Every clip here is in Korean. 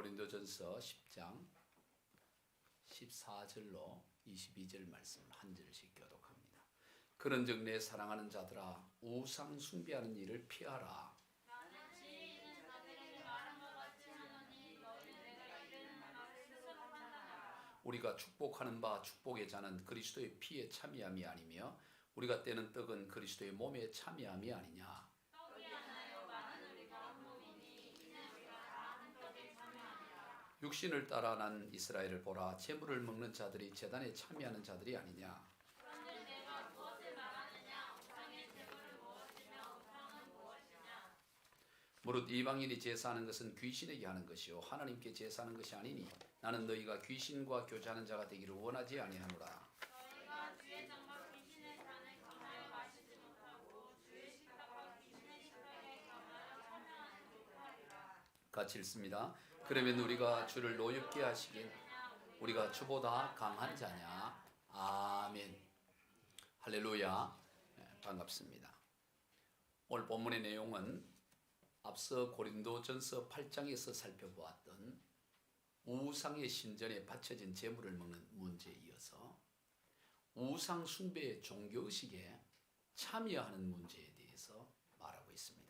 고린도전서 10장 14절로 22절 말씀을 한 절씩 교독합니다. 그런즉 내 사랑하는 자들아 우상 숭배하는 일을 피하라. 우리가 축복하는 바 축복의 자는 그리스도의 피에 참여함이 아니며 우리가 떼는 떡은 그리스도의 몸에 참여함이 아니냐. 육신을 따라 난 이스라엘을 보라. 제물을 먹는 자들이 제단에 참여하는 자들이 아니냐. 무릇 이방인이 제사하는 것은 귀신에게 하는 것이요 하나님께 제사하는 것이 아니니 나는 너희가 귀신과 교제하는 자가 되기를 원하지 아니하노라. 같이 읽습니다. 그러면 우리가 주를 노엽게 하시긴 우리가 주보다 강한 자냐. 아멘. 할렐루야. 반갑습니다. 오늘 본문의 내용은 앞서 고린도전서 8장에서 살펴보았던 우상의 신전에 바쳐진 제물을 먹는 문제에 이어서 우상 숭배의 종교의식에 참여하는 문제에 대해서 말하고 있습니다.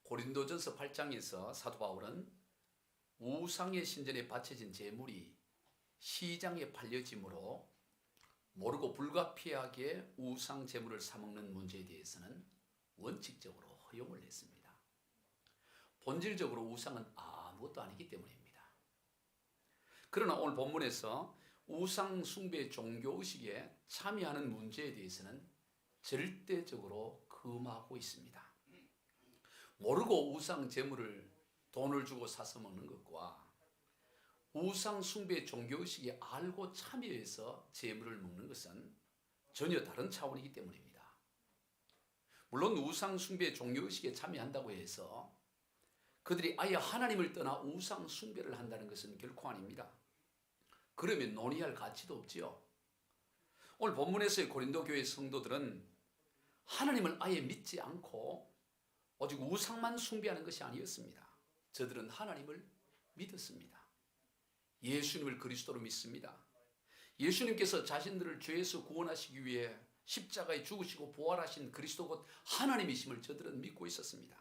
고린도전서 8장에서 사도 바울은 우상의 신전에 바쳐진 제물이 시장에 팔려짐으로 모르고 불가피하게 우상 제물을 사먹는 문제에 대해서는 원칙적으로 허용을 했습니다. 본질적으로 우상은 아무것도 아니기 때문입니다. 그러나 오늘 본문에서 우상 숭배 종교의식에 참여하는 문제에 대해서는 절대적으로 금하고 있습니다. 모르고 우상 제물을 돈을 주고 사서 먹는 것과 우상 숭배 종교의식에 알고 참여해서 제물을 먹는 것은 전혀 다른 차원이기 때문입니다. 물론 우상 숭배 종교의식에 참여한다고 해서 그들이 아예 하나님을 떠나 우상 숭배를 한다는 것은 결코 아닙니다. 그러면 논의할 가치도 없지요. 오늘 본문에서의 고린도 교회 성도들은 하나님을 아예 믿지 않고 오직 우상만 숭배하는 것이 아니었습니다. 저들은 하나님을 믿었습니다. 예수님을 그리스도로 믿습니다. 예수님께서 자신들을 죄에서 구원하시기 위해 십자가에 죽으시고 부활하신 그리스도 곧 하나님이심을 저들은 믿고 있었습니다.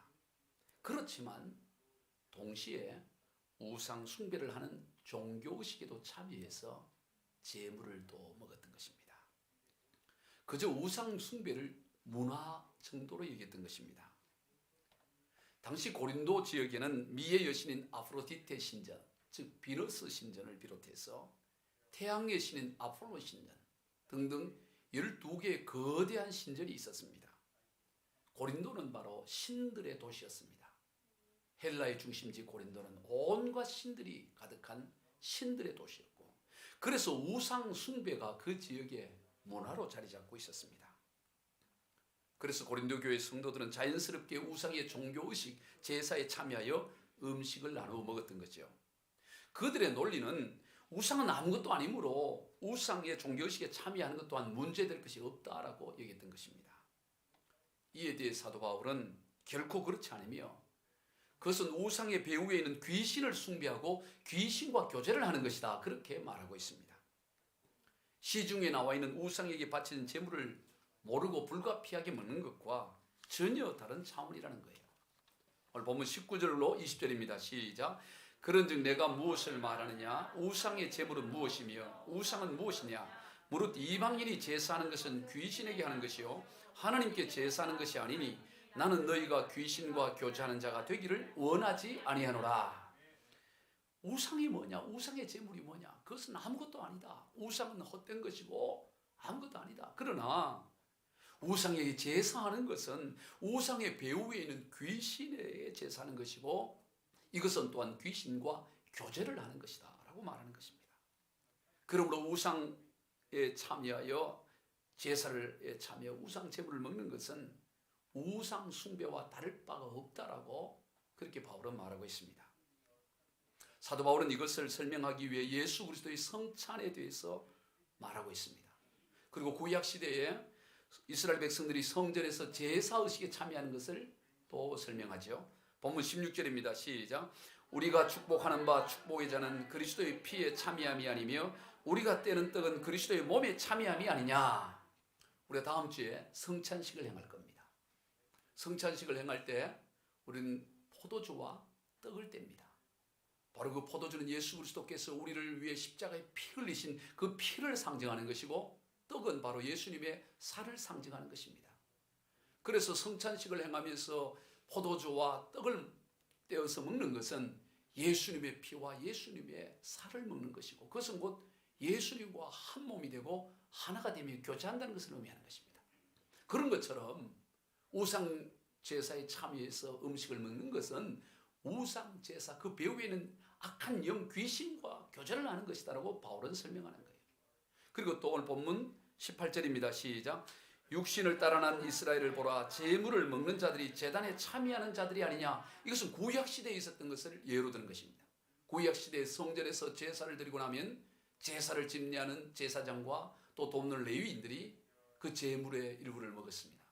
그렇지만 동시에 우상 숭배를 하는 종교의식에도 참여해서 제물을 또 먹었던 것입니다. 그저 우상 숭배를 문화 정도로 여겼던 것입니다. 당시 고린도 지역에는 미의 여신인 아프로디테 신전, 즉 비너스 신전을 비롯해서 태양의 신인 아폴로 신전 등등 12개의 거대한 신전이 있었습니다. 고린도는 바로 신들의 도시였습니다. 헬라의 중심지 고린도는 온갖 신들이 가득한 신들의 도시였고, 그래서 우상 숭배가 그 지역의 문화로 자리 잡고 있었습니다. 그래서 고린도 교회 성도들은 자연스럽게 우상의 종교의식, 제사에 참여하여 음식을 나누어 먹었던 거죠. 그들의 논리는 우상은 아무것도 아니므로 우상의 종교의식에 참여하는 것 또한 문제될 것이 없다라고 얘기했던 것입니다. 이에 대해 사도 바울은 결코 그렇지 않으며 그것은 우상의 배후에 있는 귀신을 숭배하고 귀신과 교제를 하는 것이다, 그렇게 말하고 있습니다. 시중에 나와 있는 우상에게 바쳐진 제물을 모르고 불가피하게 먹는 것과 전혀 다른 차원이라는 거예요. 오늘 본문 19절로 20절입니다. 시작. 그런즉 내가 무엇을 말하느냐? 우상의 제물은 무엇이며 우상은 무엇이냐? 무릇 이방인이 제사하는 것은 귀신에게 하는 것이요 하나님께 제사하는 것이 아니니 나는 너희가 귀신과 교제하는 자가 되기를 원하지 아니하노라. 우상이 뭐냐? 우상의 제물이 뭐냐? 그것은 아무것도 아니다. 우상은 헛된 것이고 아무것도 아니다. 그러나 우상에게 제사하는 것은 우상의 배후에 있는 귀신에게 제사하는 것이고 이것은 또한 귀신과 교제를 하는 것이다 라고 말하는 것입니다. 그러므로 우상에 참여하여 제사를 참여하여 우상 제물을 먹는 것은 우상 숭배와 다를 바가 없다라고 그렇게 바울은 말하고 있습니다. 사도 바울은 이것을 설명하기 위해 예수 그리스도의 성찬에 대해서 말하고 있습니다. 그리고 구약 시대에 이스라엘 백성들이 성전에서 제사의식에 참여하는 것을 또 설명하죠. 본문 16절입니다. 시작. 우리가 축복하는 바 축복의 자는 그리스도의 피에 참여함이 아니며 우리가 떼는 떡은 그리스도의 몸에 참여함이 아니냐. 우리가 다음 주에 성찬식을 행할 겁니다. 성찬식을 행할 때 우리는 포도주와 떡을 뗍니다. 바로 그 포도주는 예수 그리스도께서 우리를 위해 십자가에 피 흘리신 그 피를 상징하는 것이고, 떡은 바로 예수님의 살을 상징하는 것입니다. 그래서 성찬식을 행하면서 포도주와 떡을 떼어서 먹는 것은 예수님의 피와 예수님의 살을 먹는 것이고, 그것은 곧 예수님과 한 몸이 되고 하나가 되며 교제한다는 것을 의미하는 것입니다. 그런 것처럼 우상 제사에 참여해서 음식을 먹는 것은 우상 제사 그 배후에는 악한 영 귀신과 교제를 하는 것이다라고 바울은 설명하는 거예요. 그리고 또 오늘 본문 18절입니다. 시작. 육신을 따라 난 이스라엘을 보라. 제물을 먹는 자들이 제단에 참여하는 자들이 아니냐. 이것은 구약시대에 있었던 것을 예로 드는 것입니다. 구약시대에 성전에서 제사를 드리고 나면 제사를 집례하는 제사장과 또 돕는 레위인들이 그 제물의 일부를 먹었습니다.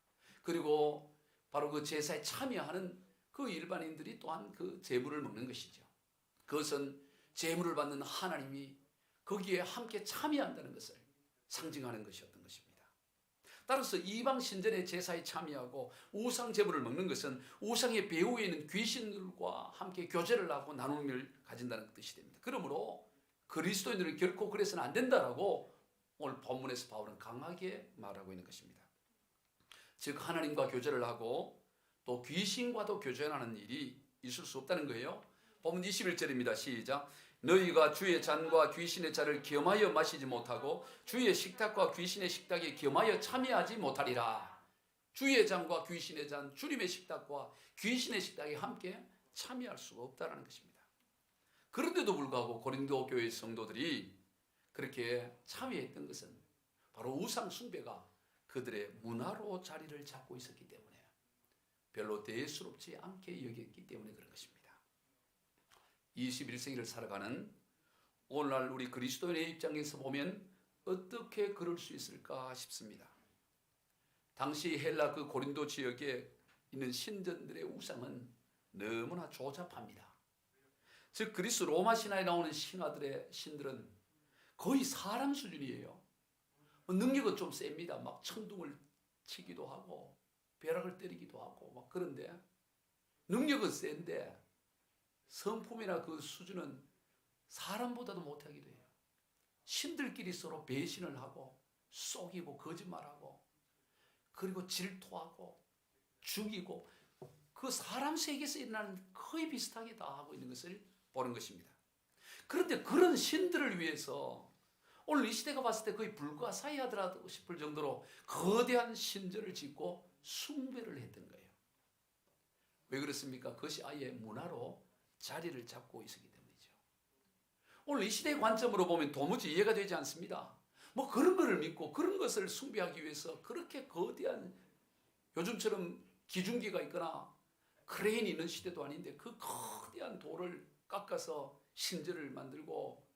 그리고 바로 그 제사에 참여하는 그 일반인들이 또한 그 제물을 먹는 것이죠. 그것은 제물을 받는 하나님이 거기에 함께 참여한다는 것을 상징하는 것이었던 것입니다. 따라서 이방 신전의 제사에 참여하고 우상 제물을 먹는 것은 우상의 배후에 있는 귀신들과 함께 교제를 하고 나눔을 가진다는 뜻이 됩니다. 그러므로 그리스도인들은 결코 그래서는 안 된다라고 오늘 본문에서 바울은 강하게 말하고 있는 것입니다. 즉 하나님과 교제를 하고 또 귀신과도 교제하는 일이 있을 수 없다는 거예요. 본문 21절입니다. 시작. 너희가 주의 잔과 귀신의 잔을 겸하여 마시지 못하고 주의 식탁과 귀신의 식탁에 겸하여 참여하지 못하리라. 주의 잔과 귀신의 잔, 주님의 식탁과 귀신의 식탁에 함께 참여할 수가 없다는 것입니다. 그런데도 불구하고 고린도 교회 성도들이 그렇게 참여했던 것은 바로 우상 숭배가 그들의 문화로 자리를 잡고 있었기 때문에 별로 대수롭지 않게 여겼기 때문에 그런 것입니다. 21세기를 살아가는 오늘날 우리 그리스도인의 입장에서 보면 어떻게 그럴 수 있을까 싶습니다. 당시 헬라 그 고린도 지역에 있는 신전들의 우상은 너무나 조잡합니다. 즉 그리스 로마 신화에 나오는 신들은 거의 사람 수준이에요. 능력은 좀 셉니다. 막 천둥을 치기도 하고 벼락을 때리기도 하고 막 그런데 능력은 센데 성품이나 그 수준은 사람보다도 못하기도 해요. 신들끼리 서로 배신을 하고 속이고 거짓말하고 그리고 질투하고 죽이고 그 사람 세계에서 일어나는 거의 비슷하게 다 하고 있는 것을 보는 것입니다. 그런데 그런 신들을 위해서 오늘 이 시대가 봤을 때 거의 불가사의하더라 싶을 정도로 거대한 신전을 짓고 숭배를 했던 거예요. 왜 그렇습니까? 그것이 아예 문화로 자리를 잡고 있었기 때문이죠. 오늘 이 시대의 관점으로 보면 도무지 이해가 되지 않습니다. 뭐 그런 거를 믿고 그런 것을 숭배하기 위해서 그렇게 거대한 요즘처럼 기중기가 있거나 크레인이 있는 시대도 아닌데 그 거대한 돌을 깎아서 신전을 만들고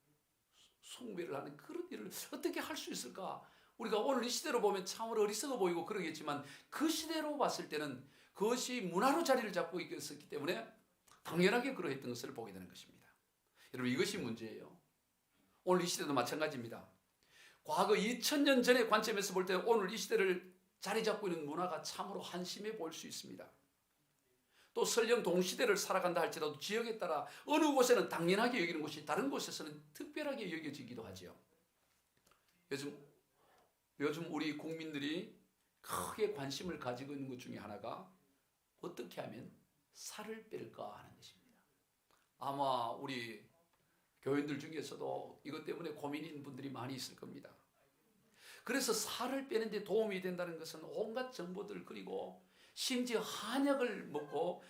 숭배를 하는 그런 일을 어떻게 할 수 있을까? 우리가 오늘 이 시대로 보면 참으로 어리석어 보이고 그러겠지만 그 시대로 봤을 때는 그것이 문화로 자리를 잡고 있었기 때문에 당연하게 그러했던 것을 보게 되는 것입니다. 여러분 이것이 문제예요. 오늘 이 시대도 마찬가지입니다. 과거 2000년 전의 관점에서 볼 때 오늘 이 시대를 자리 잡고 있는 문화가 참으로 한심해 보일 수 있습니다. 또 설령 동시대를 살아간다 할지라도 지역에 따라 어느 곳에는 당연하게 여기는 곳이 다른 곳에서는 특별하게 여겨지기도 하죠. 요즘 우리 국민들이 크게 관심을 가지고 있는 것 중에 하나가 어떻게 하면 살을 뺄까 하는 것입니다. 아마 우리 교인들 중에서도 이것 때문에 고민인 분들이 많이 있을 겁니다. 그래서 살을 빼는 데 도움이 된다는 것은 온갖 정보들 그리고 심지어 한약을 먹고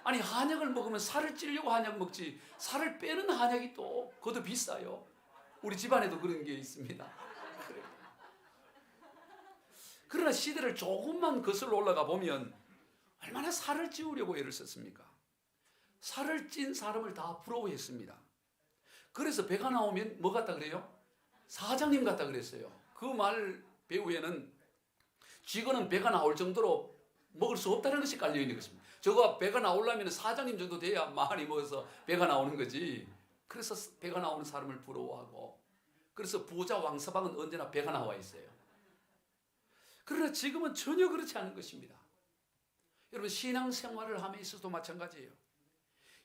아니 한약을 먹으면 살을 찌려고 한약 먹지 살을 빼는 한약이 또 그것도 비싸요. 우리 집안에도 그런 게 있습니다. 그러나 시대를 조금만 거슬러 올라가 보면 얼마나 살을 찌우려고 애를 썼습니까? 살을 찐 사람을 다 부러워했습니다. 그래서 배가 나오면 뭐 같다 그래요? 사장님 같다 그랬어요. 그 말 배후에는 쥐거는 배가 나올 정도로 먹을 수 없다는 것이 깔려있는 것입니다. 저거 배가 나오려면 사장님 정도 돼야 많이 먹어서 배가 나오는 거지. 그래서 배가 나오는 사람을 부러워하고, 그래서 부자 왕서방은 언제나 배가 나와 있어요. 그러나 지금은 전혀 그렇지 않은 것입니다. 여러분, 신앙생활을 함에 있어서도 마찬가지예요.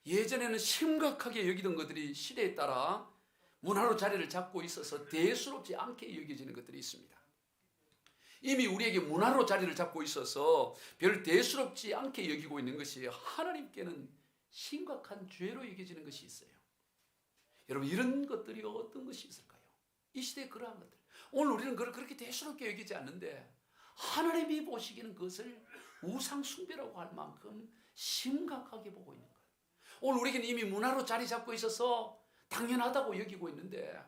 예전에는 심각하게 여기던 것들이 시대에 따라 문화로 자리를 잡고 있어서 대수롭지 않게 여겨지는 것들이 있습니다. 이미 우리에게 문화로 자리를 잡고 있어서 별 대수롭지 않게 여기고 있는 것이 하나님께는 심각한 죄로 여겨지는 것이 있어요. 여러분, 이런 것들이 어떤 것이 있을까요? 이 시대에 그러한 것들. 오늘 우리는 그걸 그렇게 대수롭게 여기지 않는데 하나님이 보시기에는 그것을 우상 숭배라고 할 만큼 심각하게 보고 있는 거예요. 오늘 우리에게는 이미 문화로 자리 잡고 있어서 당연하다고 여기고 있는데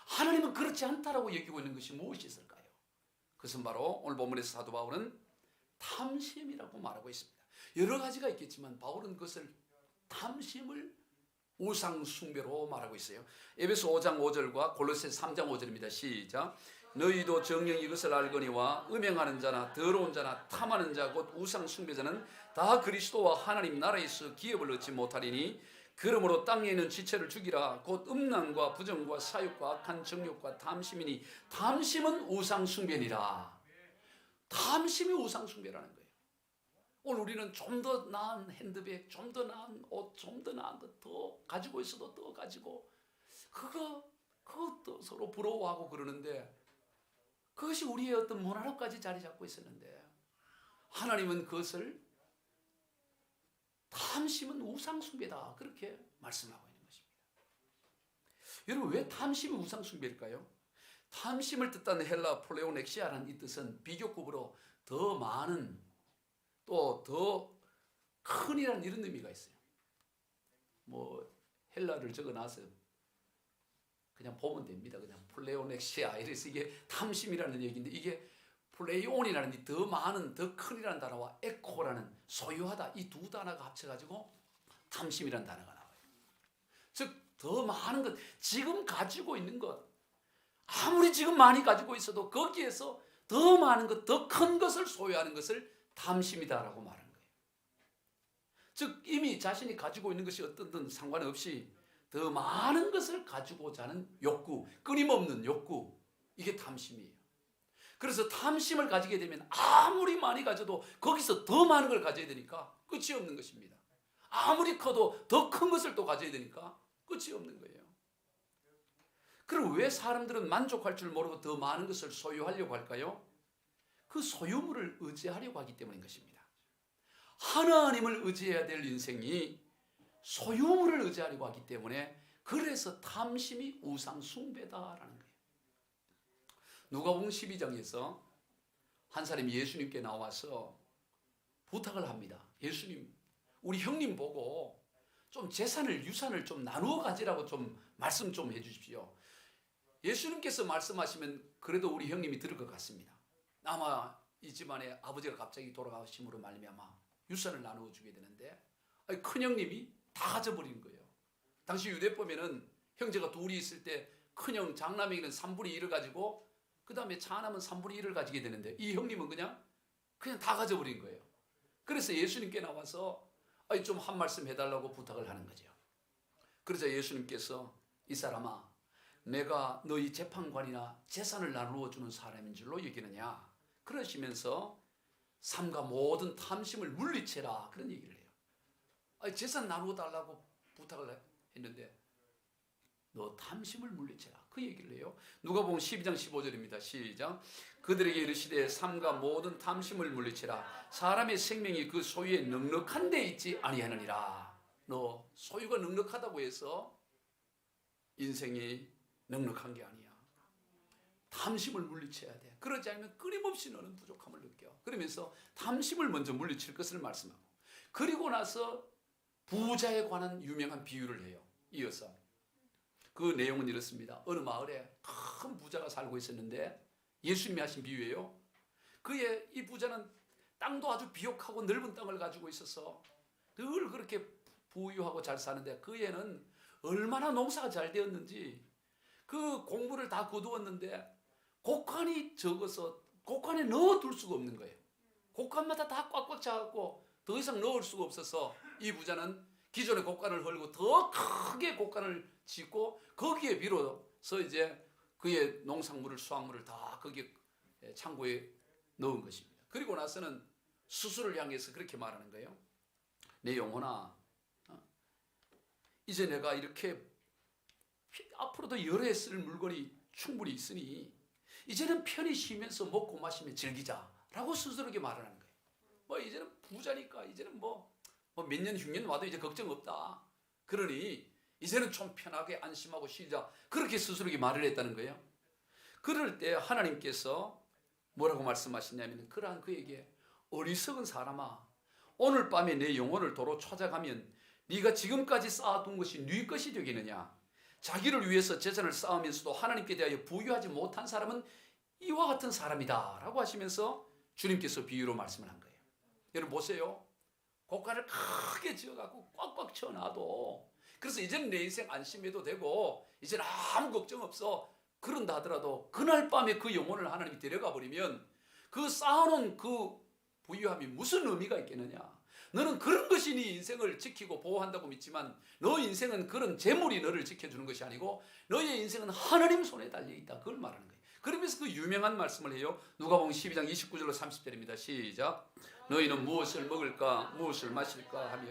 하나님은 그렇지 않다라고 여기고 있는 것이 무엇이 있을까요? 그것은 바로 오늘 본문에서 사도 바울은 탐심이라고 말하고 있습니다. 여러 가지가 있겠지만 바울은 그것을 탐심을 우상 숭배로 말하고 있어요. 에베소 5장 5절과 골로새서 3장 5절입니다. 시작. 너희도 정녕 이것을 알거니와 음행하는 자나 더러운 자나 탐하는 자 곧 우상 숭배자는 다 그리스도와 하나님 나라에서 기업을 얻지 못하리니 그러므로 땅에 있는 지체를 죽이라. 곧 음란과 부정과 사욕과 악한 정욕과 탐심이니 탐심은 우상 숭배니라. 탐심이 우상 숭배라는 거예요. 오늘 우리는 좀 더 나은 핸드백, 좀 더 나은 옷, 좀 더 나은 것 더 가지고 있어도 더 가지고 그것도 서로 부러워하고 그러는데 그것이 우리의 어떤 문화로까지 자리 잡고 있었는데 하나님은 그것을 탐심은 우상 숭배다 그렇게 말씀하고 있는 것입니다. 여러분, 왜 탐심이 우상 숭배일까요? 탐심을 뜻하는 헬라 폴레오넥시아라는 이 뜻은 비교급으로 더 많은 또 더 큰이라는 이런 의미가 있어요. 뭐 헬라를 적어놔서 그냥 보면 됩니다. 그냥 폴레오넥시아 이래서 이게 탐심이라는 얘기인데 이게 플레이온이라는 이 더 많은 더 큰이라는 단어와 에코라는 소유하다 이 두 단어가 합쳐가지고 탐심이라는 단어가 나와요. 즉 더 많은 것, 지금 가지고 있는 것, 아무리 지금 많이 가지고 있어도 거기에서 더 많은 것, 더 큰 것을 소유하는 것을 탐심이다라고 말하는 거예요. 즉 이미 자신이 가지고 있는 것이 어떤든 상관없이 더 많은 것을 가지고자 하는 욕구, 끊임없는 욕구, 이게 탐심이에요. 그래서 탐심을 가지게 되면 아무리 많이 가져도 거기서 더 많은 걸 가져야 되니까 끝이 없는 것입니다. 아무리 커도 더 큰 것을 또 가져야 되니까 끝이 없는 거예요. 그럼 왜 사람들은 만족할 줄 모르고 더 많은 것을 소유하려고 할까요? 그 소유물을 의지하려고 하기 때문인 것입니다. 하나님을 의지해야 될 인생이 소유물을 의지하려고 하기 때문에 그래서 탐심이 우상 숭배다라는 거예요. 누가복음 12장에서 한 사람이 예수님께 나와서 부탁을 합니다. 예수님, 우리 형님 보고 좀 재산을 유산을 좀 나누어 가지라고 좀 말씀 좀 해주십시오. 예수님께서 말씀하시면 그래도 우리 형님이 들을 것 같습니다. 아마 이 집안에 아버지가 갑자기 돌아가심으로 말미암아 유산을 나누어 주게 되는데 큰 형님이 다 가져버리는 거예요. 당시 유대법에는 형제가 둘이 있을 때 큰형 장남에게는 3분의 1을 가지고 그 다음에 차남은 3분의 1을 가지게 되는데 이 형님은 그냥 다 가져버린 거예요. 그래서 예수님께 나와서 좀 한 말씀 해달라고 부탁을 하는 거죠. 그러자 예수님께서 이 사람아, 내가 너희 재판관이나 재산을 나누어 주는 사람인 줄로 여기느냐 그러시면서 삶과 모든 탐심을 물리쳐라 그런 얘기를 해요. 재산 나누어 달라고 부탁을 했는데 너 탐심을 물리쳐라 그 얘기를 해요. 누가복음 12장 15절입니다. 시작. 그들에게 이르시되 삶과 모든 탐심을 물리쳐라. 사람의 생명이 그 소유에 넉넉한 데 있지 아니하느니라. 너 소유가 넉넉하다고 해서 인생이 넉넉한 게 아니야. 탐심을 물리쳐야 돼. 그러지 않으면 끊임없이 너는 부족함을 느껴. 그러면서 탐심을 먼저 물리칠 것을 말씀하고 그리고 나서 부자에 관한 유명한 비유를 해요. 이어서 그 내용은 이렇습니다. 어느 마을에 큰 부자가 살고 있었는데 예수님이 하신 비유예요. 이 부자는 땅도 아주 비옥하고 넓은 땅을 가지고 있어서 늘 그렇게 부유하고 잘 사는데 그 애는 얼마나 농사가 잘 되었는지 그 곡물을 다 거두었는데 곡간이 적어서 곡간에 넣어둘 수가 없는 거예요. 곡간마다 다 꽉꽉 차갖고 더 이상 넣을 수가 없어서 이 부자는 기존의 곡간을 헐고 더 크게 곡간을 짓고 거기에 비로소 이제 그의 농산물을 수확물을 다 거기에 창고에 넣은 것입니다. 그리고 나서는 스스로를 향해서 그렇게 말하는 거예요. 내 영혼아, 이제 내가 이렇게 앞으로도 여러 해 쓸 물건이 충분히 있으니 이제는 편히 쉬면서 먹고 마시며 즐기자라고 스스로에게 말하는 거예요. 뭐 이제는 부자니까 이제는 뭐 몇 년 흉년 와도 이제 걱정 없다. 그러니 이제는 좀 편하게 안심하고 쉬자. 그렇게 스스로에게 말을 했다는 거예요. 그럴 때 하나님께서 뭐라고 말씀하시냐면 그러한 그에게 어리석은 사람아, 오늘 밤에 내 영혼을 도로 찾아가면 네가 지금까지 쌓아둔 것이 네 것이 되겠느냐. 자기를 위해서 재산을 쌓으면서도 하나님께 대하여 부유하지 못한 사람은 이와 같은 사람이다 라고 하시면서 주님께서 비유로 말씀을 한 거예요. 여러분 보세요. 고가를 크게 지어갖고 꽉꽉 채워놔도 그래서 이제는 내 인생 안심해도 되고 이제는 아무 걱정 없어 그런다 하더라도 그날 밤에 그 영혼을 하나님이 데려가 버리면 그 쌓아놓은 그 부유함이 무슨 의미가 있겠느냐. 너는 그런 것이 네 인생을 지키고 보호한다고 믿지만 너 인생은 그런 재물이 너를 지켜주는 것이 아니고 너의 인생은 하나님 손에 달려있다. 그걸 말하는 거예요. 그러면서 그 유명한 말씀을 해요. 누가복음 12장 29절로 30절입니다. 시작. 너희는 무엇을 먹을까 무엇을 마실까 하며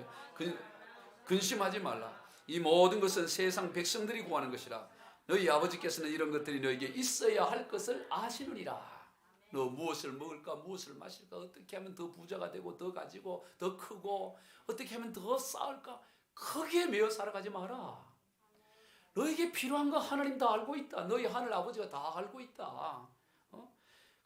근심하지 말라. 이 모든 것은 세상 백성들이 구하는 것이라. 너희 아버지께서는 이런 것들이 너에게 있어야 할 것을 아시느니라. 너 무엇을 먹을까 무엇을 마실까 어떻게 하면 더 부자가 되고 더 가지고 더 크고 어떻게 하면 더 쌓을까 거기에 매여 살아가지 마라. 너에게 필요한 거 하나님 다 알고 있다. 너희 하늘 아버지가 다 알고 있다.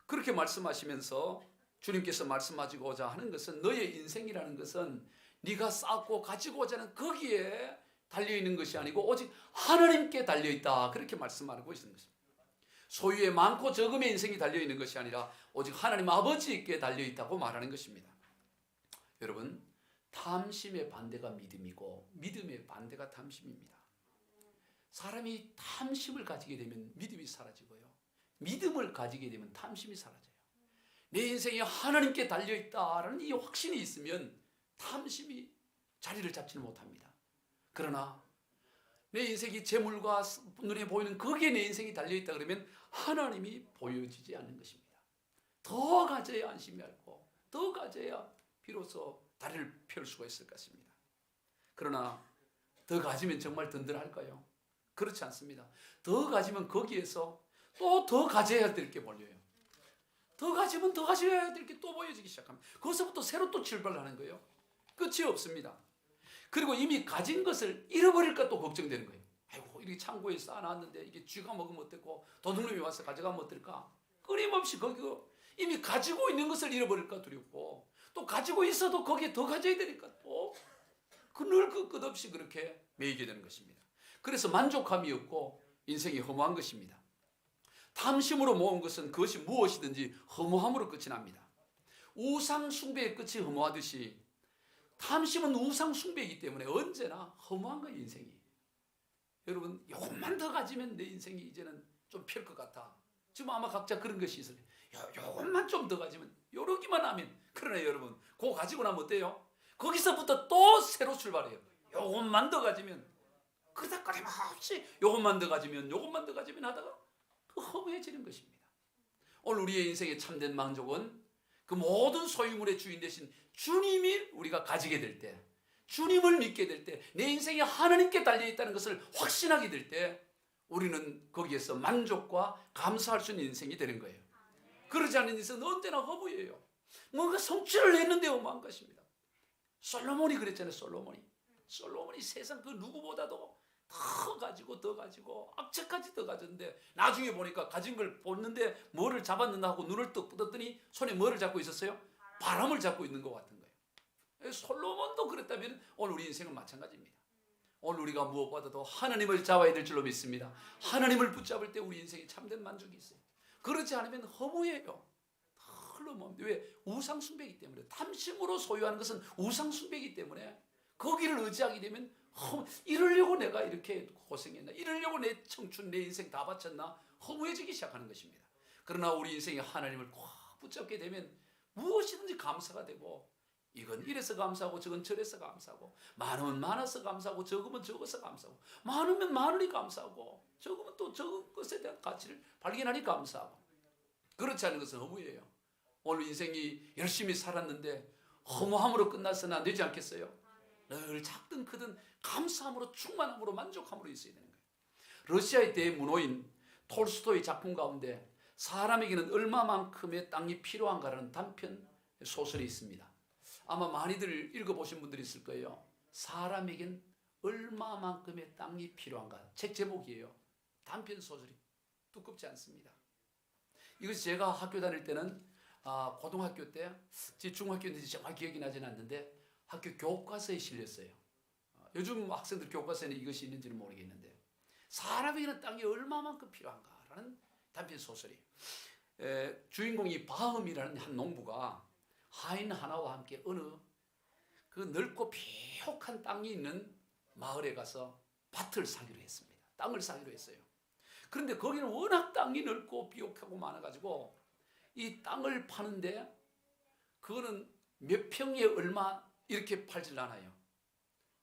그렇게 말씀하시면서 주님께서 말씀하시고자 하는 것은 너의 인생이라는 것은 네가 쌓고 가지고자 하는 거기에 달려있는 것이 아니고 오직 하나님께 달려있다. 그렇게 말씀하고 있는 것입니다. 소유에 많고 적음의 인생이 달려있는 것이 아니라 오직 하나님 아버지께 달려있다고 말하는 것입니다. 여러분, 탐심의 반대가 믿음이고 믿음의 반대가 탐심입니다. 사람이 탐심을 가지게 되면 믿음이 사라지고요. 믿음을 가지게 되면 탐심이 사라져요. 내 인생이 하나님께 달려있다라는 이 확신이 있으면 탐심이 자리를 잡지는 못합니다. 그러나 내 인생이 재물과 눈에 보이는 거기에 내 인생이 달려있다 그러면 하나님이 보여지지 않는 것입니다. 더 가져야 안심이 알고 더 가져야 비로소 다리를 펼 수가 있을 것 같습니다. 그러나 더 가지면 정말 든든할까요? 그렇지 않습니다. 더 가지면 거기에서 또 더 가져야 될 게 몰려요. 더 가지면 더 가져야 될 게 또 보여지기 시작합니다. 거기서부터 새로 또 출발하는 거예요. 끝이 없습니다. 그리고 이미 가진 것을 잃어버릴까 또 걱정되는 거예요. 아이고 이렇게 창고에 쌓아놨는데 이게 쥐가 먹으면 어떨까? 도둑놈이 와서 가져가면 어떨까? 끊임없이 거기 이미 가지고 있는 것을 잃어버릴까 두렵고 또 가지고 있어도 거기에 더 가져야 되니까 또 늘 그 끝없이 그렇게 매이게 되는 것입니다. 그래서 만족함이 없고 인생이 허무한 것입니다. 탐심으로 모은 것은 그것이 무엇이든지 허무함으로 끝이 납니다. 우상 숭배의 끝이 허무하듯이 탐심은 우상 숭배이기 때문에 언제나 허무한 거예요, 인생이. 여러분, 요것만 더 가지면 내 인생이 이제는 좀 펼 것 같아. 지금 아마 각자 그런 것이 있어요. 요것만 좀 더 가지면, 요러기만 하면. 그러나 여러분, 그거 가지고 나면 어때요? 거기서부터 또 새로 출발해요. 요것만 더 가지면. 그러다 끊임없이 요것만 더 가지면, 요것만 더 가지면 하다가 허무해지는 것입니다. 오늘 우리의 인생의 참된 만족은 그 모든 소유물의 주인 되신 주님이 우리가 가지게 될 때, 주님을 믿게 될 때, 내 인생이 하나님께 달려있다는 것을 확신하게 될 때 우리는 거기에서 만족과 감사할 수 있는 인생이 되는 거예요. 그러지 않는 인생은 언제나 허무해요. 뭔가 성취를 했는데 허무한 것입니다. 솔로몬이 그랬잖아요. 솔로몬이 세상 그 누구보다도 더 가지고 악착까지 더 가졌는데 나중에 보니까 가진 걸 보는데 뭐를 잡았는가 하고 눈을 떡 뜯었더니 손에 뭐를 잡고 있었어요? 바람을 잡고 있는 것 같은 거예요. 솔로몬도 그랬다면 오늘 우리 인생은 마찬가지입니다. 오늘 우리가 무엇보다도 하나님을 잡아야 될 줄로 믿습니다. 하나님을 붙잡을 때 우리 인생에 참된 만족이 있어요. 그렇지 않으면 허무해요. 흘러먹는데 왜? 우상 숭배이기 때문에. 탐심으로 소유하는 것은 우상 숭배이기 때문에 거기를 의지하게 되면 이러려고 내가 이렇게 고생했나? 이러려고 내 청춘, 내 인생 다 바쳤나? 허무해지기 시작하는 것입니다. 그러나 우리 인생이 하나님을 꽉 붙잡게 되면 무엇이든지 감사가 되고 이건 이래서 감사하고 저건 저래서 감사하고, 많으면 많아서 감사하고 적으면 적어서 감사하고, 많으면 많으니 감사하고 적으면 또 적은 것에 대한 가치를 발견하니 감사하고. 그렇지 않은 것은 허무예요. 오늘 인생이 열심히 살았는데 허무함으로 끝나서는 안 되지 않겠어요? 늘 작든 크든 감사함으로, 충만함으로, 만족함으로 있어야 되는 거예요. 러시아의 대문호인 톨스토이 작품 가운데 사람에게는 얼마만큼의 땅이 필요한가라는 단편 소설이 있습니다. 아마 많이들 읽어보신 분들이 있을 거예요. 사람에겐 얼마만큼의 땅이 필요한가. 책 제목이에요. 단편 소설이 두껍지 않습니다. 이것이 제가 학교 다닐 때는 고등학교 때, 중학교인지 정말 기억이 나지는 않는데 학교 교과서에 실렸어요. 요즘 학생들 교과서에는 이것이 있는지는 모르겠는데, 사람에게는 땅이 얼마만큼 필요한가라는 단편 소설이, 주인공이 바흠이라는 한 농부가 하인 하나와 함께 어느 그 넓고 비옥한 땅이 있는 마을에 가서 밭을 사기로 했습니다. 땅을 사기로 했어요. 그런데 거기는 워낙 땅이 넓고 비옥하고 많아가지고 이 땅을 파는데 그거는 몇 평에 얼마 이렇게 팔질 않아요.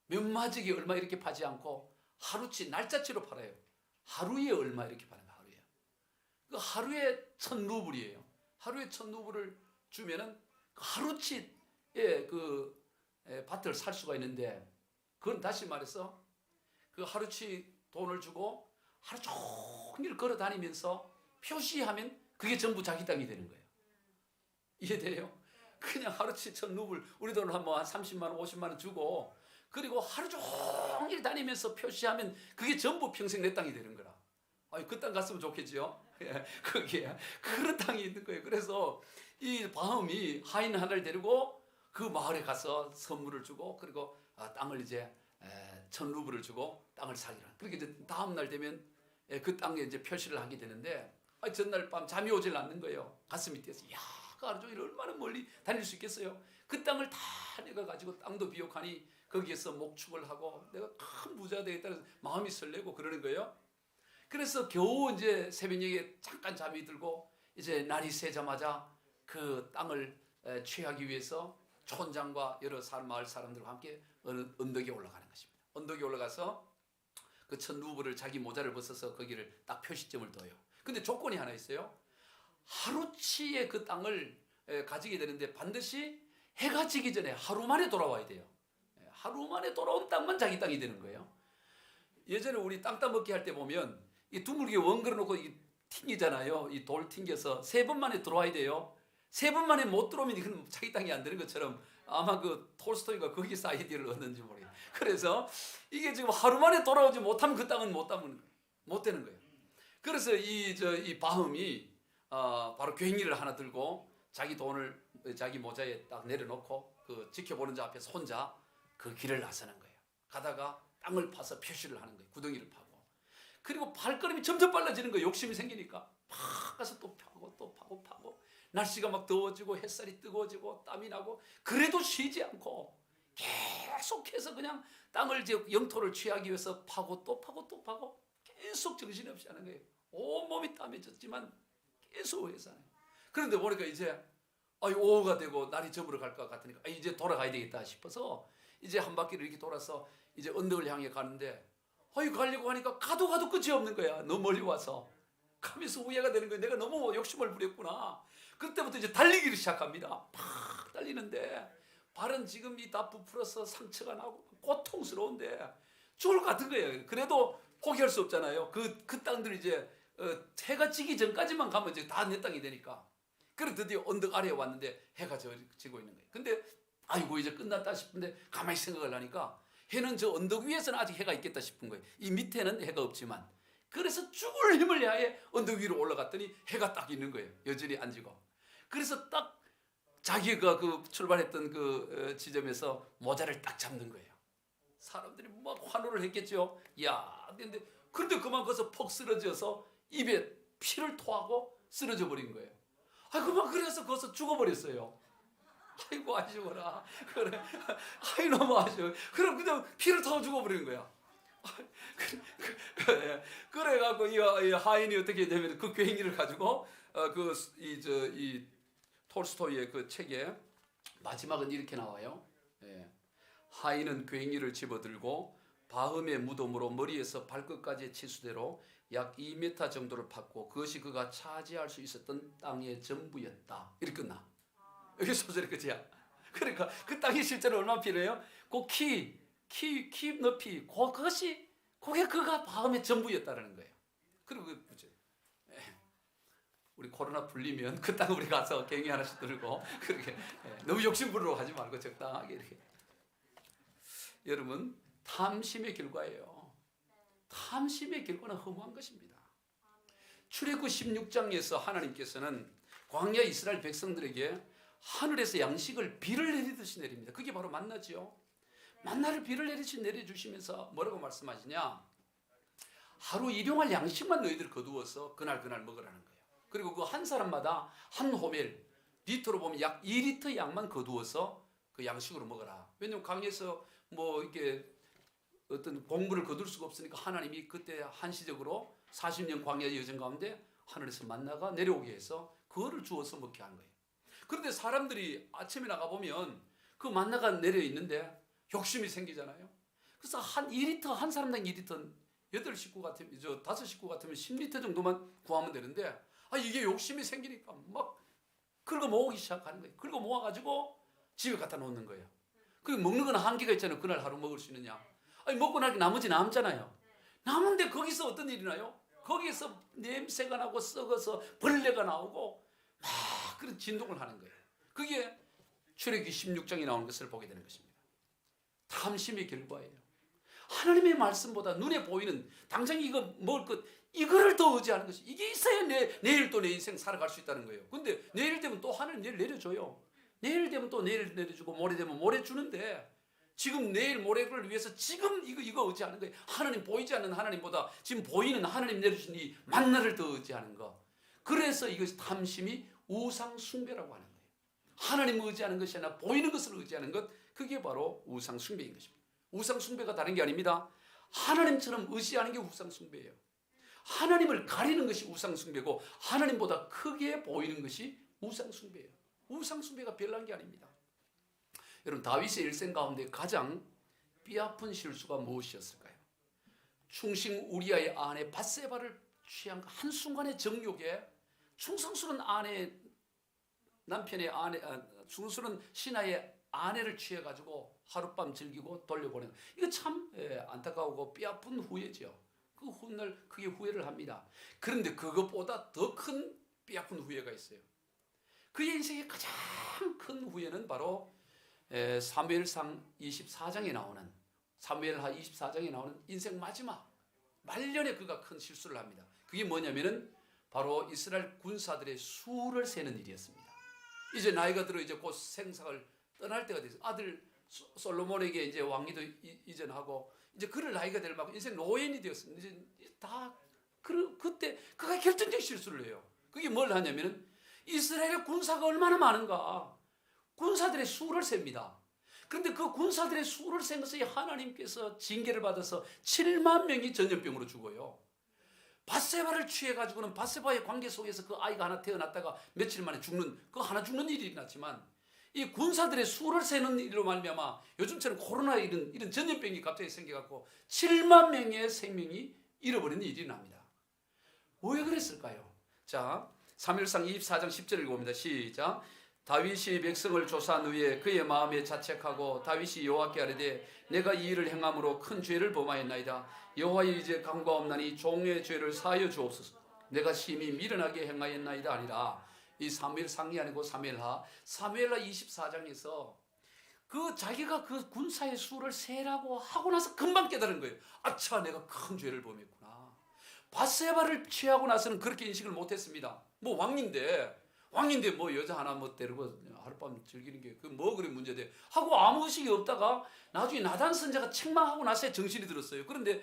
몇 마직에 얼마 이렇게 파지 않고 하루치, 날짜치로 팔아요. 하루에 얼마 이렇게 파는 거예요. 하루에. 그 하루에 1,000루블이에요. 하루에 1,000루블을 주면은 하루치의 그 밭을 살 수가 있는데, 그건 다시 말해서 그 하루치 돈을 주고 하루 종일 걸어 다니면서 표시하면 그게 전부 자기 땅이 되는 거예요. 이해돼요? 그냥 하루치 1,000루블, 우리 돈으로 한 30만 원, 50만 원 주고, 그리고 하루 종일 다니면서 표시하면 그게 전부 평생 내 땅이 되는 거라. 그 땅 갔으면 좋겠지요. 거기에 그런 땅이 있는 거예요. 그래서 이 바흠이 하인 하나를 데리고 그 마을에 가서 선물을 주고, 그리고 땅을 이제 1,000루블을 주고 땅을 사기로. 그렇게 이제 다음 날 되면 그 땅에 이제 표시를 하게 되는데, 전날 밤 잠이 오질 않는 거예요. 가슴이 뛰어서, 야, 그 하루 종일 얼마나 멀리 다닐 수 있겠어요? 그 땅을 다 내가 가지고, 땅도 비옥하니 거기에서 목축을 하고 내가 큰 부자가 되겠다 해서 마음이 설레고 그러는 거예요. 그래서 겨우 이제 새벽녘에 잠깐 잠이 들고 이제 날이 새자마자 그 땅을 취하기 위해서 촌장과 여러 마을 사람들과 함께 어느 언덕에 올라가는 것입니다. 언덕에 올라가서 그 1,000루블을 자기 모자를 벗어서 거기를 딱 표시점을 둬요. 근데 조건이 하나 있어요. 하루치의 그 땅을 가지게 되는데 반드시 해가 지기 전에 하루 만에 돌아와야 돼요. 하루 만에 돌아온 땅만 자기 땅이 되는 거예요. 예전에 우리 땅 따먹기 할 때 보면 이 둥글게 원그려 놓고 튕기잖아요. 이 돌 튕겨서 3번 만에 들어와야 돼요. 3번 만에 못 들어오면 이건 자기 땅이 안 되는 것처럼, 아마 그 톨스토이가 거기서 아이디어를 얻는지 모르겠어요. 그래서 이게 지금 하루 만에 돌아오지 못하면 그 땅은 못 되는 거예요. 그래서 이 바흠이 바로 괭이를 하나 들고 자기 돈을 자기 모자에 딱 내려놓고 그 지켜보는 자 앞에서 혼자 그 길을 나서는 거예요. 가다가 땅을 파서 표시를 하는 거예요. 구덩이를 파고. 그리고 발걸음이 점점 빨라지는 거예요. 욕심이 생기니까 팍 가서 또 파고 또 파고 날씨가 막 더워지고 햇살이 뜨거워지고 땀이 나고, 그래도 쉬지 않고 계속해서 그냥 땅을 영토를 취하기 위해서 파고 또 파고 계속 정신없이 하는 거예요. 온몸이 땀에 젖지만 계속 해서 하는 거예요. 그런데 보니까 이제 오후가 되고 날이 저물어 갈 것 같으니까 이제 돌아가야 되겠다 싶어서 이제 한 바퀴를 이렇게 돌아서 이제 언덕을 향해 가는데, 가려고 하니까 가도 끝이 없는 거야. 너무 멀리 와서 가면서 후회가 되는 거야. 내가 너무 욕심을 부렸구나. 그때부터 이제 달리기를 시작합니다. 팍 달리는데 발은 지금 다 부풀어서 상처가 나고 고통스러운데 죽을 것 같은 거예요. 그래도 포기할 수 없잖아요. 그 땅들이 이제 해가 지기 전까지만 가면 이제 다 내 땅이 되니까. 그래 드디어 언덕 아래에 왔는데 해가 지고 있는 거예요. 근데 아이고 이제 끝났다 싶은데 가만히 생각을 하니까 해는 저 언덕 위에서는 아직 해가 있겠다 싶은 거예요. 이 밑에는 해가 없지만. 그래서 죽을 힘을 다해 언덕 위로 올라갔더니 해가 딱 있는 거예요. 여전히 안 지고. 그래서 딱 자기가 그 출발했던 그 지점에서 모자를 딱 잡는 거예요. 사람들이 막 환호를 했겠죠. 야, 그런데 그만 거기서 퍽 쓰러져서 입에 피를 토하고 쓰러져 버린 거예요. 그만 그래서 거기서 죽어버렸어요. 아이고 아쉬워라. 그래, 너무 아쉬워. 그럼 그냥 피를 타고 죽어버리는 거야. 그래갖고 이 하인이 어떻게 되면 그 괭이를 가지고 이 톨스토이의 그 책에 마지막은 이렇게 나와요. 예. 하인은 괭이를 집어들고 바흠의 무덤으로 머리에서 발끝까지의 치수대로 약 2m 정도를 팠고 그것이 그가 차지할 수 있었던 땅의 전부였다. 이렇게 끝나. 여기 소설이 끝이야. 그러니까 그 땅이 실제로 얼마나 필요해요? 그 키 높이 그게 그가 바흠의 전부였다라는 거예요. 그리고 우리 코로나 풀리면 그 땅 우리 가서 괭이 하나씩 들고 그렇게 너무 욕심부리러 하지 말고 적당하게 이렇게. 여러분, 탐심의 결과예요. 탐심의 결과는 허무한 것입니다. 출애굽 16장에서 하나님께서는 광야 이스라엘 백성들에게 하늘에서 양식을 비를 내리듯이 내립니다. 그게 바로 만나지요. 만나를 비를 내리듯이 내려주시면서 뭐라고 말씀하시냐? 하루 일용할 양식만 너희들 거두어서 그날 먹으라는 거예요. 그리고 그 한 사람마다 한 호멜, 리터로 보면 약 2리터 양만 거두어서 그 양식으로 먹어라. 왜냐하면 강에서 뭐 이렇게 어떤 곡물을 거둘 수가 없으니까 하나님이 그때 한시적으로 40년 광야 여정 가운데 하늘에서 만나가 내려오게 해서 그거를 주어서 먹게 한 거예요. 그런데 사람들이 아침에 나가보면 그 만나가 내려 있는데 욕심이 생기잖아요. 그래서 한 2리터, 한 사람당 2리터, 8식구 같으면, 5식구 같으면 10리터 정도만 구하면 되는데, 이게 욕심이 생기니까 막 긁어 모으기 시작하는 거예요. 긁어 모아가지고 집에 갖다 놓는 거예요. 그리고 먹는 건 한계가 있잖아요. 그날 하루 먹을 수 있느냐. 먹고 나니까 나머지 남잖아요. 남은데 거기서 어떤 일이 나요? 거기에서 냄새가 나고 썩어서 벌레가 나오고 막 그런 진동을 하는 거예요. 그게 출애굽기 16장에 나오는 것을 보게 되는 것입니다. 탐심의 결과예요. 하나님의 말씀보다 눈에 보이는 당장 이거 먹을 것 이거를 더 의지하는 것이 이게 있어야 내일 또 내 인생 살아갈 수 있다는 거예요. 근데 내일 되면 또 하나님 내일 내려줘요. 내일 되면 또 내일 내려주고 모레 되면 모레 주는데 지금 내일 모레를 위해서 지금 이거 의지하는 거예요. 하나님 보이지 않는 하나님보다 지금 보이는 하나님 내려주신 이 만나를 더 의지하는 거. 그래서 이것이 탐심이 우상 숭배라고 하는 거예요. 하나님 의지하는 것이 아니라 보이는 것을 의지하는 것, 그게 바로 우상 숭배인 것입니다. 우상 숭배가 다른 게 아닙니다. 하나님처럼 의지하는 게 우상 숭배예요. 하나님을 가리는 것이 우상 숭배고 하나님보다 크게 보이는 것이 우상 숭배예요. 우상 숭배가 별난 게 아닙니다. 여러분, 다윗의 일생 가운데 가장 뼈아픈 실수가 무엇이었을까요? 충신 우리아의 아내 밧세바를 취한 한순간의 정욕에 충성스러운 충성스러운 신하의 아내를 취해가지고 하룻밤 즐기고 돌려보내는, 이거 참 안타까우고 뼈아픈 후회죠. 그 훗날 크게 후회를 합니다. 그런데 그것보다 더 큰 뼈아픈 후회가 있어요. 그의 인생의 가장 큰 후회는 바로 사무엘상 24장에 나오는, 사무엘하 24장에 나오는 인생 마지막 말년에 그가 큰 실수를 합니다. 그게 뭐냐면은 바로 이스라엘 군사들의 수를 세는 일이었습니다. 이제 나이가 들어 이제 곧 생사를 떠날 때가 됐어요. 아들 솔로몬에게 이제 왕위도 이전하고 이제 그럴 나이가 될 만큼 인생 노인이 되었습니다. 이제 다 그때 그가 결정적 실수를 해요. 그게 뭘 하냐면은 이스라엘의 군사가 얼마나 많은가, 군사들의 수를 셉니다. 그런데 그 군사들의 수를 센 것을 하나님께서 징계를 받아서 7만 명이 전염병으로 죽어요. 밧세바를 취해가지고는 밧세바의 관계 속에서 그 아이가 하나 태어났다가 며칠 만에 죽는, 그 하나 죽는 일이 일어났지만 이 군사들의 수를 세는 일로 말미암아 요즘처럼 코로나 이런 전염병이 갑자기 생겨갖고 7만 명의 생명이 잃어버리는 일이 납니다. 왜 그랬을까요? 자, 사무엘상 24장 10절을 읽어봅니다. 시작. 다윗이 백성을 조사한 후에 그의 마음에 자책하고 다윗이 여호와께 아뢰되 내가 이 일을 행함으로 큰 죄를 범하였나이다. 여호와여 이제 간과없나니 종의 죄를 사하여 주옵소서. 내가 심히 미련하게 행하였나이다 아니라. 이 사무엘상이 아니고 사무엘하 24장에서 그 자기가 그 군사의 수를 세라고 하고 나서 금방 깨달은 거예요. 아차, 내가 큰 죄를 범했구나. 밧세바를 취하고 나서는 그렇게 인식을 못했습니다. 뭐 왕인데 뭐 여자 하나 뭐 데리고 하룻밤 즐기는 게 그 뭐 그래 문제돼 하고 아무 의식이 없다가 나중에 나단 선자가 책망하고 나서야 정신이 들었어요. 그런데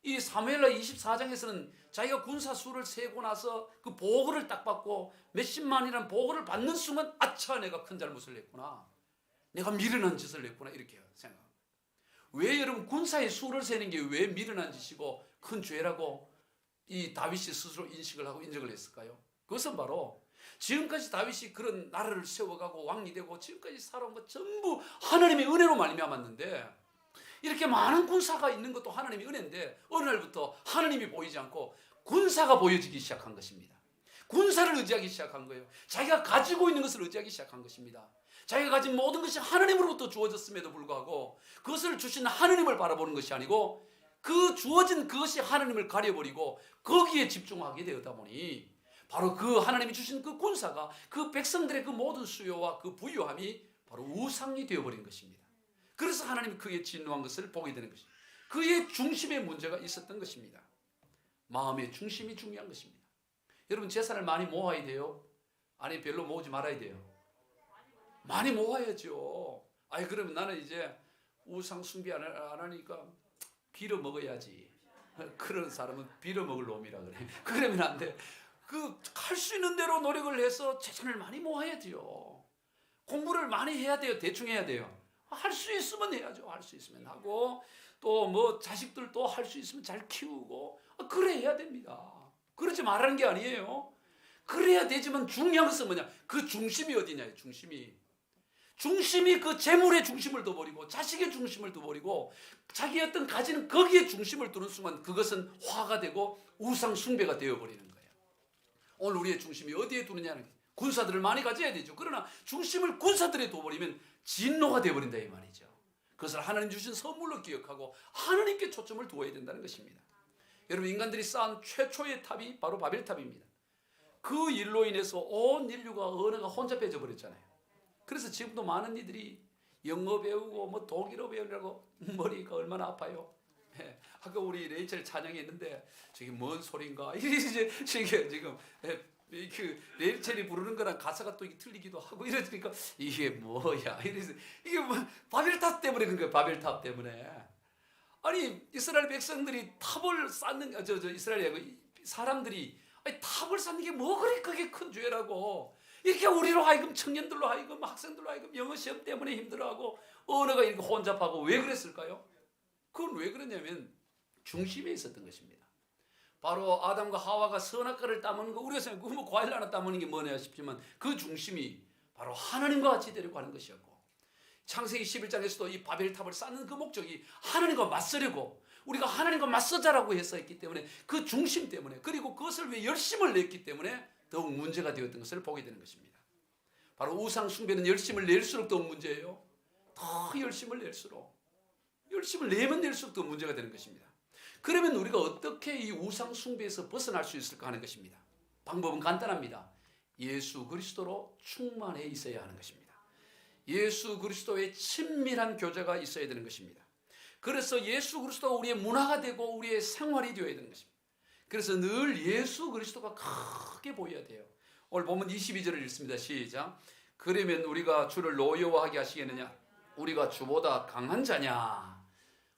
이 사무엘하 24장에서는 자기가 군사 수를 세고 나서 그 보고를 딱 받고 몇십만이라는 보고를 받는 순간 아차, 내가 큰 잘못을 했구나, 내가 미련한 짓을 했구나, 이렇게 생각합니다. 왜 여러분 군사의 수를 세는 게 왜 미련한 짓이고 큰 죄라고 이 다윗이 스스로 인식을 하고 인정을 했을까요? 그것은 바로 지금까지 다윗이 그런 나라를 세워가고 왕이 되고 지금까지 살아온 것 전부 하나님의 은혜로 말미암았는데, 이렇게 많은 군사가 있는 것도 하나님의 은혜인데 어느 날부터 하나님이 보이지 않고 군사가 보여지기 시작한 것입니다. 군사를 의지하기 시작한 거예요. 자기가 가지고 있는 것을 의지하기 시작한 것입니다. 자기가 가진 모든 것이 하나님으로부터 주어졌음에도 불구하고 그것을 주신 하나님을 바라보는 것이 아니고 그 주어진 그것이 하나님을 가려버리고 거기에 집중하게 되었다 보니 바로 그 하나님이 주신 그 군사가 그 백성들의 그 모든 수요와 그 부유함이 바로 우상이 되어버린 것입니다. 그래서 하나님이 그의 진노한 것을 보게 되는 것입니다. 그의 중심에 문제가 있었던 것입니다. 마음의 중심이 중요한 것입니다. 여러분, 재산을 많이 모아야 돼요? 아니, 별로 모으지 말아야 돼요? 많이 모아야죠. 아니, 그러면 나는 이제 우상 숭배 안 하니까 빌어 먹어야지. 그런 사람은 빌어 먹을 놈이라 그래. 그러면 안 돼. 할 수 있는 대로 노력을 해서 재산을 많이 모아야 돼요. 공부를 많이 해야 돼요? 대충 해야 돼요? 할 수 있으면 해야죠. 할 수 있으면 하고, 또 뭐 자식들도 할 수 있으면 잘 키우고, 그래 해야 됩니다. 그러지 말라는 게 아니에요. 그래야 되지만 중요한 것은 뭐냐? 그 중심이 어디냐? 중심이 그 재물의 중심을 둬버리고 자식의 중심을 둬버리고 자기 어떤 가지는 거기에 중심을 두는 순간 그것은 화가 되고 우상 숭배가 되어버리는 거예요. 오늘 우리의 중심이 어디에 두느냐는 거예요. 군사들을 많이 가져야 되죠. 그러나 중심을 군사들에 둬버리면 진노가 되어버린다 이 말이죠. 그것을 하나님 주신 선물로 기억하고 하나님께 초점을 두어야 된다는 것입니다. 여러분, 인간들이 쌓은 최초의 탑이 바로 바벨탑입니다. 그 일로 인해서 온 인류가 언어가 혼잡해져 버렸잖아요. 그래서 지금도 많은 이들이 영어 배우고 뭐 독일어 배우려고 머리가 얼마나 아파요. 아까 우리 레이첼 찬양했는데 저게 뭔 소린가? 이게 지금 그 레이첼이 부르는 거랑 가사가 또 틀리기도 하고 이러니까 이게 뭐야? 이래서 이게 뭐 바벨탑 때문에 그런 거예요. 바벨탑 때문에. 아니, 이스라엘 백성들이 탑을 쌓는 이스라엘 사람들이 아니, 탑을 쌓는 게 뭐 그게 큰 죄라고. 이렇게 우리로 하여금 청년들로 하여금 학생들로 하여금 영어 시험 때문에 힘들어하고 언어가 이렇게 혼잡하고 왜 그랬을까요? 그건 왜 그러냐면 중심에 있었던 것입니다. 바로 아담과 하와가 선악과를 따먹는 거, 우리가 생각하면 뭐 과일 하나 따먹는 게 뭐냐 싶지만 그 중심이 바로 하나님과 같이 되려고 하는 것이었고, 창세기 11장에서도 이 바벨탑을 쌓는 그 목적이 하나님과 맞서려고, 우리가 하나님과 맞서자라고 해서 했기 때문에 그 중심 때문에, 그리고 그것을 위해 열심을 냈기 때문에 더욱 문제가 되었던 것을 보게 되는 것입니다. 바로 우상 숭배는 열심을 낼수록 더욱 문제예요. 더 열심을 낼수록, 열심을 내면 낼수록 더 문제가 되는 것입니다. 그러면 우리가 어떻게 이 우상 숭배에서 벗어날 수 있을까 하는 것입니다. 방법은 간단합니다. 예수 그리스도로 충만해 있어야 하는 것입니다. 예수 그리스도의 친밀한 교제가 있어야 되는 것입니다. 그래서 예수 그리스도가 우리의 문화가 되고 우리의 생활이 되어야 되는 것입니다. 그래서 늘 예수 그리스도가 크게 보여야 돼요. 오늘 본문 22절을 읽습니다. 시작. 그러면 우리가 주를 노여워하게 하시겠느냐? 우리가 주보다 강한 자냐?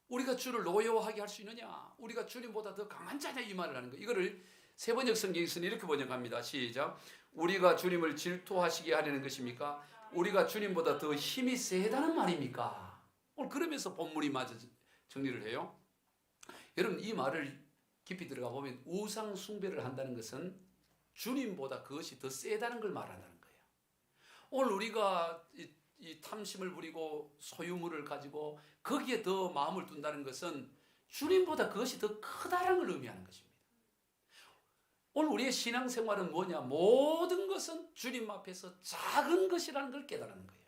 우리가 주를 노여워하게 할 수 있느냐? 우리가 주님보다 더 강한 자냐? 이 말을 하는 거예요. 이거를 세번역 성경에서는 이렇게 번역합니다. 시작. 우리가 주님을 질투하시게 하려는 것입니까? 우리가 주님보다 더 힘이 세다는 말입니까? 오늘 그러면서 본문이 마저 정리를 해요. 여러분, 이 말을 깊이 들어가 보면 우상 숭배를 한다는 것은 주님보다 그것이 더 세다는 걸 말한다는 거예요. 오늘 우리가 이 탐심을 부리고 소유물을 가지고 거기에 더 마음을 둔다는 것은 주님보다 그것이 더 크다는 걸 의미하는 것입니다. 오늘 우리의 신앙생활은 뭐냐? 모든 것은 주님 앞에서 작은 것이라는 걸 깨달는 거예요.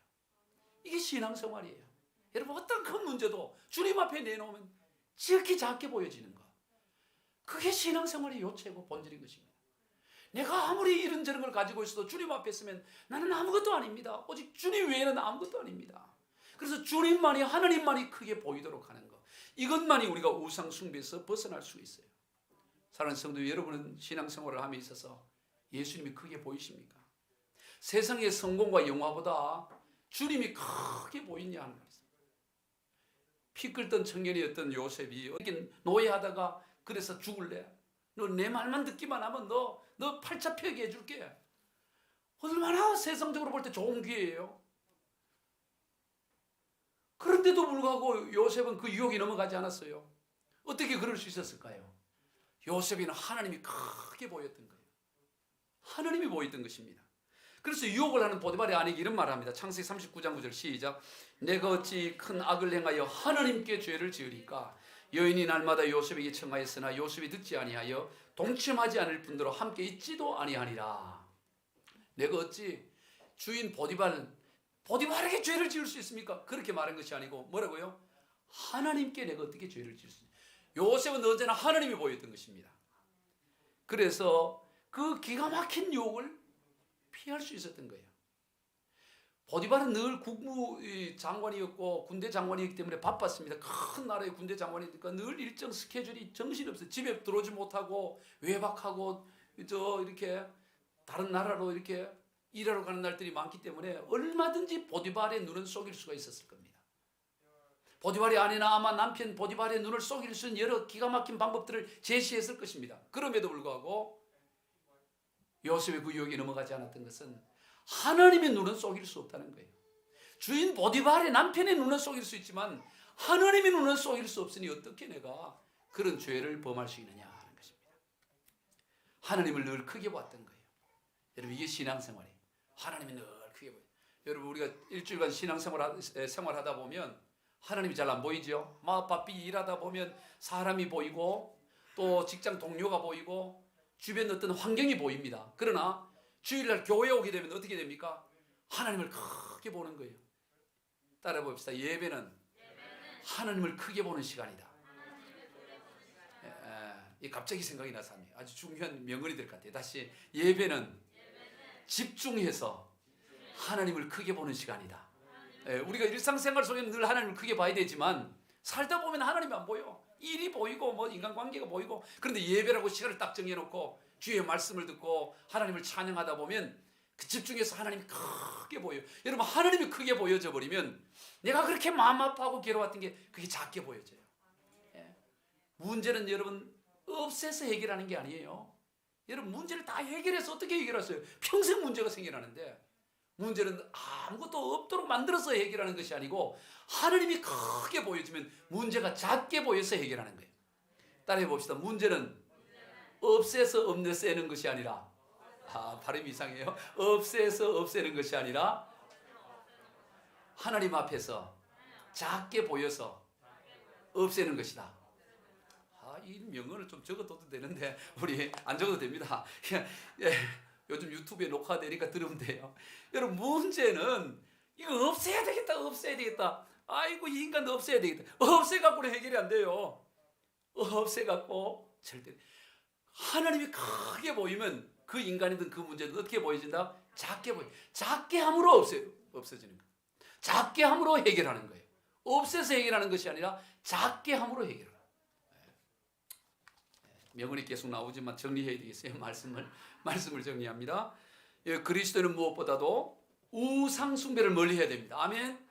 이게 신앙생활이에요. 여러분, 어떤 큰 문제도 주님 앞에 내놓으면 지극히 작게 보여지는 것, 그게 신앙생활의 요체고 본질인 것입니다. 내가 아무리 이런저런 걸 가지고 있어도 주님 앞에 있으면 나는 아무것도 아닙니다. 오직 주님 외에는 아무것도 아닙니다. 그래서 주님만이, 하나님만이 크게 보이도록 하는 것, 이것만이 우리가 우상 숭배에서 벗어날 수 있어요. 사랑하는 성도 여러분은 신앙생활을 함에 있어서 예수님이 크게 보이십니까? 세상의 성공과 영화보다 주님이 크게 보이냐 하는 거예요. 피 끓던 청년이었던 요셉이 노예하다가 그래서 죽을래? 너 내 말만 듣기만 하면 너 팔자 펴게 해줄게. 얼마나 세상적으로 볼 때 좋은 기회예요. 그런데도 불구하고 요셉은 그 유혹이 넘어가지 않았어요. 어떻게 그럴 수 있었을까요? 요셉에는 하나님이 크게 보였던 거예요. 하나님이 보였던 것입니다. 그래서 유혹을 하는 보디발의 아내에게 이런 말을 합니다. 창세기 39장 9절 시작. 내가 어찌 큰 악을 행하여 하나님께 죄를 지으리까. 여인이 날마다 요셉에게 청하였으나 요셉이 듣지 아니하여 동침하지 않을 뿐더러 함께 있지도 아니하니라. 내가 어찌 주인 보디발에게 죄를 지을 수 있습니까? 그렇게 말한 것이 아니고 뭐라고요? 하나님께 내가 어떻게 죄를 지을 수 있습니까? 요셉은 언제나 하나님이 보였던 것입니다. 그래서 그 기가 막힌 유혹을 피할 수 있었던 거예요. 보디발은 늘 국무 장관이었고 군대 장관이었기 때문에 바빴습니다. 큰 나라의 군대 장관이니까 늘 일정 스케줄이 정신없어요. 집에 들어오지 못하고 외박하고 이렇게 다른 나라로 이렇게 일하러 가는 날들이 많기 때문에 얼마든지 보디발의 눈은 속일 수가 있었을 겁니다. 보디발의 아내나 아마 남편 보디발의 눈을 속일 수 있는 여러 기가 막힌 방법들을 제시했을 것입니다. 그럼에도 불구하고 요셉의 그 유혹에 넘어가지 않았던 것은 하나님의 눈은 속일 수 없다는 거예요. 주인 보디발의 남편의 눈은 속일 수 있지만 하나님의 눈은 속일 수 없으니 어떻게 내가 그런 죄를 범할 수 있느냐 하는 것입니다. 하나님을 늘 크게 봤던 거예요. 여러분 이게 신앙생활이에요. 하나님이 늘 크게 보여요. 여러분 우리가 일주일간 생활하다 보면 하나님이 잘 안 보이죠. 막 바삐 일하다 보면 사람이 보이고 또 직장 동료가 보이고 주변 어떤 환경이 보입니다. 그러나 주일날 교회에 오게 되면 어떻게 됩니까? 하나님을 크게 보는 거예요. 따라 봅시다. 예배는 하나님을 크게 보는 시간이다. 갑자기 생각이 나서 아주 중요한 명언이 될 것 같아요. 다시 예배는 집중해서 하나님을 크게 보는 시간이다. 우리가 일상생활 속에는 늘 하나님을 크게 봐야 되지만 살다 보면 하나님이 안 보여. 일이 보이고 뭐 인간관계가 보이고 그런데 예배라고 시간을 딱 정해놓고 주의 말씀을 듣고 하나님을 찬양하다 보면 그 집중해서 하나님이 크게 보여요. 여러분 하나님이 크게 보여져 버리면 내가 그렇게 마음 아파하고 괴로웠던 게 그게 작게 보여져요. 문제는 여러분 없애서 해결하는 게 아니에요. 여러분 문제를 다 해결해서 어떻게 해결하세요? 평생 문제가 생겨나는데 문제는 아무것도 없도록 만들어서 해결하는 것이 아니고 하나님이 크게 보여지면 문제가 작게 보여서 해결하는 거예요. 따라해 봅시다. 문제는 없애서 없애는 것이 아니라 발음이 이상해요. 없애서 없애는 것이 아니라 하나님 앞에서 작게 보여서 없애는 것이다. 이 명언을 좀 적어둬도 되는데 우리 안 적어도 됩니다. 요즘 유튜브에 녹화되니까 들으면 돼요. 여러분 문제는 이거 없애야 되겠다. 아이고 이 인간 없애야 되겠다. 없애갖고는 해결이 안 돼요. 없애갖고 절대 하나님이 크게 보이면 그 인간이든 그 문제든 어떻게 보여진다? 작게 보여. 작게 함으로 없어지는 거예요. 작게 함으로 해결하는 거예요. 없애서 해결하는 것이 아니라 작게 함으로 해결하는 거예요. 명언이 계속 나오지만 정리해야 되겠어요. 말씀을 정리합니다. 그리스도는 무엇보다도 우상 숭배를 멀리 해야 됩니다. 아멘.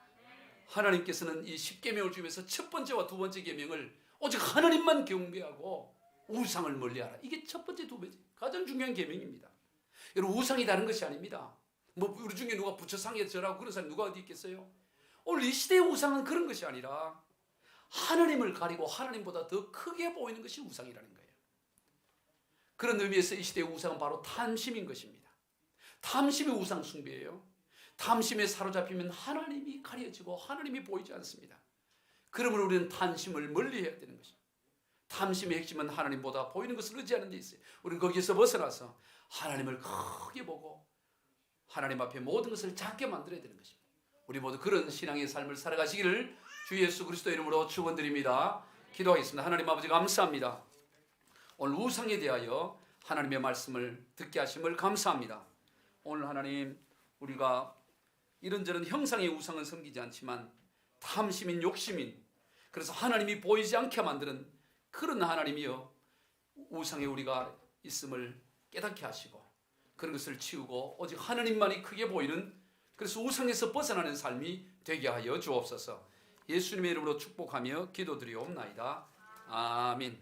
하나님께서는 이 10계명을 주면서 첫 번째와 두 번째 계명을 오직 하나님만 경배하고 우상을 멀리하라. 이게 첫 번째, 두 번째 가장 중요한 계명입니다. 여러분 우상이 다른 것이 아닙니다. 뭐 우리 중에 누가 부처상에 절하고 그런 사람 누가 어디 있겠어요? 오늘 이 시대의 우상은 그런 것이 아니라 하나님을 가리고 하나님보다 더 크게 보이는 것이 우상이라는 거예요. 그런 의미에서 이 시대의 우상은 바로 탐심인 것입니다. 탐심이 우상 숭배예요. 탐심에 사로잡히면 하나님이 가려지고 하나님이 보이지 않습니다. 그러므로 우리는 탐심을 멀리해야 되는 것입니다. 탐심의 핵심은 하나님보다 보이는 것을 의지하는 데 있어요. 우리는 거기에서 벗어나서 하나님을 크게 보고 하나님 앞에 모든 것을 작게 만들어야 되는 것입니다. 우리 모두 그런 신앙의 삶을 살아가시기를 주 예수 그리스도 이름으로 축원드립니다. 기도하겠습니다. 하나님 아버지 감사합니다. 오늘 우상에 대하여 하나님의 말씀을 듣게 하심을 감사합니다. 오늘 하나님 우리가 이런저런 형상의 우상은 섬기지 않지만 탐심인 욕심인 그래서 하나님이 보이지 않게 만드는 그런 하나님이여 우상에 우리가 있음을 깨닫게 하시고 그런 것을 치우고 오직 하나님만이 크게 보이는 그래서 우상에서 벗어나는 삶이 되게 하여 주옵소서. 예수님의 이름으로 축복하며 기도드리옵나이다. 아멘.